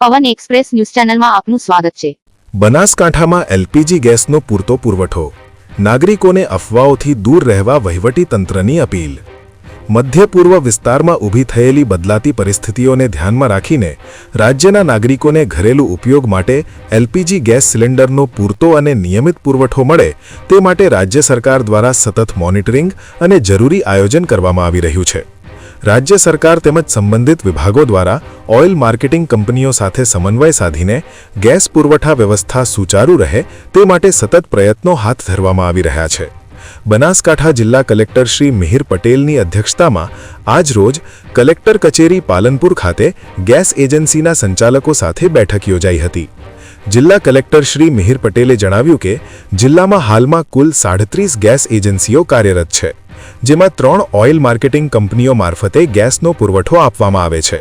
પવન express news ચેનલમાં આપનું સ્વાગત છે। બનાસકાંઠામાં એલપીજી ગેસનો પૂરતો પુરવઠો, નાગરિકોને અફવાઓથી દૂર રહેવા વહીવટી તંત્રની અપીલ। મધ્ય પૂર્વ વિસ્તારમાં ઊભી થયેલી બદલાતી પરિસ્થિતિઓને ધ્યાનમાં રાખીને રાજ્યના નાગરિકોને ઘરેલું ઉપયોગ માટે એલપીજી ગેસ સિલિન્ડરનો પૂરતો અને નિયમિત પુરવઠો મળે તે માટે રાજ્ય સરકાર દ્વારા સતત મોનિટરિંગ અને જરૂરી આયોજન કરવામાં આવી રહ્યું છે। રાજ્ય સરકાર તેમજ સંબંધિત વિભાગો દ્વારા ઓઇલ માર્કેટિંગ કંપનીઓ સાથે સમન્વય સાધીને ગેસ પુરવઠા વ્યવસ્થા સુચારુ રહે તે માટે સતત પ્રયત્નો હાથ ધરવામાં આવી રહ્યા છે। બનાસકાંઠા જિલ્લા કલેક્ટર શ્રી મિહિર પટેલની અધ્યક્ષતામાં આજ રોજ કલેક્ટર કચેરી પાલનપુર ખાતે ગેસ એજન્સીના સંચાલકો સાથે બેઠક યોજાઈ હતી। જિલ્લા કલેક્ટર શ્રી મિહિર પટેલે જણાવ્યું કે જિલ્લામાં હાલમાં કુલ 37 ગેસ એજન્સીઓ કાર્યરત છે, જેમાં 3 ઓઇલ માર્કેટિંગ કંપનીઓ મારફતે ગેસનો પુરવઠો આપવામાં આવે છે।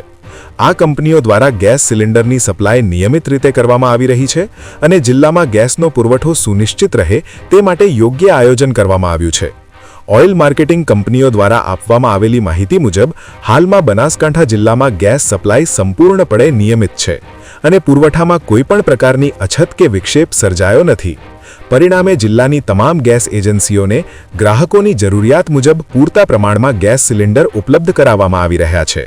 આ કંપનીઓ દ્વારા ગેસ સિલિન્ડરની સપ્લાય નિયમિત રીતે કરવામાં આવી રહી છે અને જિલ્લામાં ગેસનો પુરવઠો સુનિશ્ચિત રહે તે માટે યોગ્ય આયોજન કરવામાં આવ્યું છે। ઓઇલ માર્કેટિંગ કંપનીઓ દ્વારા આપવામાં આવેલી માહિતી મુજબ હાલમાં બનાસકાંઠા જિલ્લામાં ગેસ સપ્લાય સંપૂર્ણપણે નિયમિત છે અને પુરવઠામાં કોઈપણ પ્રકારની અછત કે વિક્ષેપ સર્જાયો નથી। પરિણામે જિલ્લાની તમામ ગેસ એજન્સીઓને ગ્રાહકોની જરૂરિયાત મુજબ પૂરતા પ્રમાણમાં ગેસ સિલિન્ડર ઉપલબ્ધ કરાવવામાં આવી રહ્યા છે।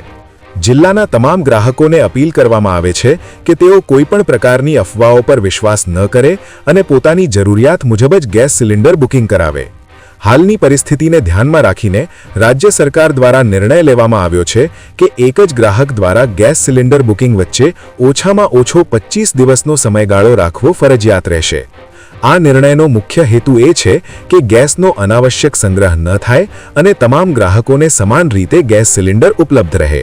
જિલ્લાના તમામ ગ્રાહકોને અપીલ કરવામાં આવે છે કે તેઓ કોઈપણ પ્રકારની અફવાઓ પર વિશ્વાસ ન કરે અને પોતાની જરૂરિયાત મુજબ જ ગેસ સિલિન્ડર બુકિંગ કરાવે। હાલની પરિસ્થિતિને ધ્યાનમાં રાખીને રાજ્ય સરકાર દ્વારા નિર્ણય લેવામાં આવ્યો છે કે એક જ ગ્રાહક દ્વારા ગેસ સિલિન્ડર બુકિંગ વચ્ચે ઓછામાં ઓછો 25 દિવસનો સમયગાળો રાખવો ફરજિયાત રહેશે। આ નિર્ણયનો મુખ્ય હેતુ એ છે કે ગેસનો અનાવશ્યક સંગ્રહ ન થાય અને તમામ ગ્રાહકોને સમાન રીતે ગેસ સિલિન્ડર ઉપલબ્ધ રહે।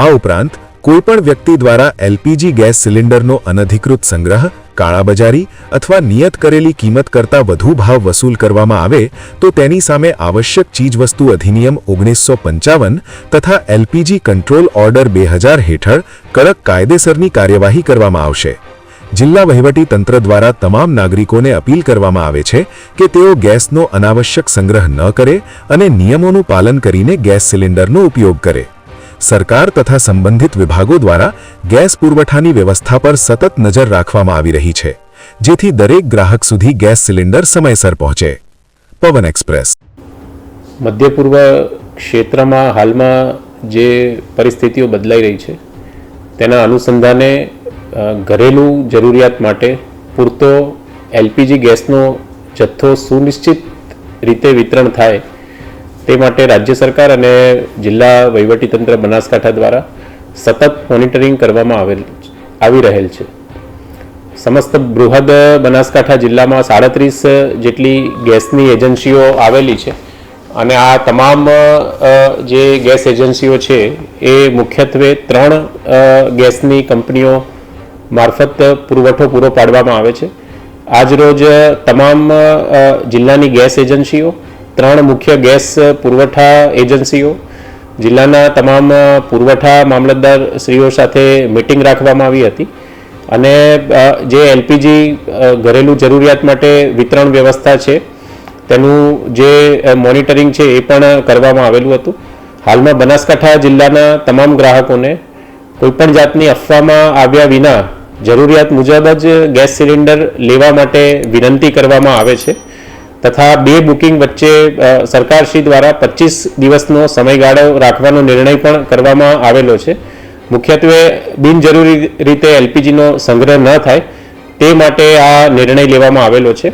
આ ઉપરાંત કોઈપણ વ્યક્તિ દ્વારા એલપીજી ગેસ સિલિન્ડરનો અનધિકૃત સંગ્રહ, કાળાબજારી અથવા નિયત કરેલી કિંમત કરતાં વધુ ભાવ વસૂલ કરવામાં આવે તો તેની સામે આવશ્યક ચીજવસ્તુ અધિનિયમ 1955 તથા એલપીજી કંટ્રોલ ઓર્ડર 2000 હેઠળ કડક કાયદેસરની કાર્યવાહી કરવામાં આવશે। જિલ્લા વહીવટી તંત્ર દ્વારા તમામ નાગરિકોને અપીલ કરવામાં આવે છે કે તેઓ ગેસનો અનાવશ્યક સંગ્રહ ન કરે અને નિયમોનું પાલન કરીને ગેસ સિલિન્ડરનો ઉપયોગ કરે। સરકાર તથા સંબંધિત વિભાગો દ્વારા ગેસ પુરવઠાની વ્યવસ્થા પર સતત નજર રાખવામાં આવી રહી છે, જેથી દરેક ગ્રાહક સુધી ગેસ સિલિન્ડર સમયસર પહોંચે। પવન એક્સપ્રેસ। મધ્ય પૂર્વ ક્ષેત્રમાં હાલમાં જે પરિસ્થિતિઓ બદલાઈ રહી છે તેના અનુસંધાને ઘરેલું જરૂરિયાત માટે પૂરતો એલપીજી ગેસનો જથ્થો સુનિશ્ચિત રીતે વિતરણ થાય તે માટે રાજ્ય સરકાર અને જિલ્લા વહીવટીતંત્ર બનાસકાંઠા દ્વારા સતત મોનિટરિંગ કરવામાં આવી રહેલ છે। સમસ્ત બૃહદ બનાસકાંઠા જિલ્લામાં 37 જેટલી ગેસની એજન્સીઓ આવેલી છે અને આ તમામ જે ગેસ એજન્સીઓ છે એ મુખ્યત્વે 3 ગેસની કંપનીઓ મારફત પુરવઠો પૂરો પાડવામાં આવે છે। આજરોજ તમામ જિલ્લાની ગેસ એજન્સીઓ, 3 મુખ્ય ગેસ પુરવઠા એજન્સીઓ, જિલ્લાના તમામ પુરવઠા મામલતદાર શ્રીઓ સાથે મિટિંગ રાખવામાં આવી હતી અને જે એલપીજી ઘરેલું જરૂરિયાત માટે વિતરણ વ્યવસ્થા છે તેનું જે મોનિટરિંગ છે એ પણ કરવામાં આવેલું હતું। હાલમાં બનાસકાંઠા જિલ્લાના તમામ ગ્રાહકોને કોઈપણ જાતની અફવામાં આવ્યા વિના જરૂરિયાત મુજબ જ ગેસ સિલિન્ડર લેવા માટે વિનંતી કરવામાં આવે છે તથા 2 બુકિંગ વચ્ચે સરકારશ્રી દ્વારા 25 દિવસનો સમયગાળો રાખવાનો નિર્ણય પણ કરવામાં આવેલો છે। મુખ્યત્વે બિનજરૂરી રીતે એલપીજીનો સંગ્રહ ન થાય તે માટે આ નિર્ણય લેવામાં આવેલો છે।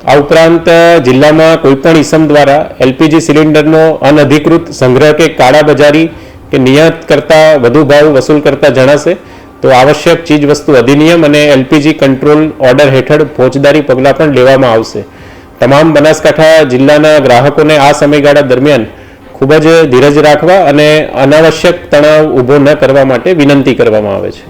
આ ઉપરાંત જિલ્લામાં કોઈપણ ઇસમ દ્વારા એલપીજી સિલિન્ડરનો અનધિકૃત સંગ્રહ કે કાળાબજારી કે નિયત કરતાં વધુ ભાવ વસૂલ કરતા જણાશે તો આવશ્યક ચીજવસ્તુ અધિનિયમ અને એલપીજી કંટ્રોલ ઓર્ડર હેઠળ ફોજદારી પગલાં પણ લેવામાં આવશે। તમામ બનાસકાંઠા જિલ્લાના ગ્રાહકોને આ સમયગાળા દરમિયાન ખૂબ જ ધીરજ રાખવા અને અનાવશ્યક તણાવ ઊભો ન કરવા માટે વિનંતી કરવામાં આવે છે।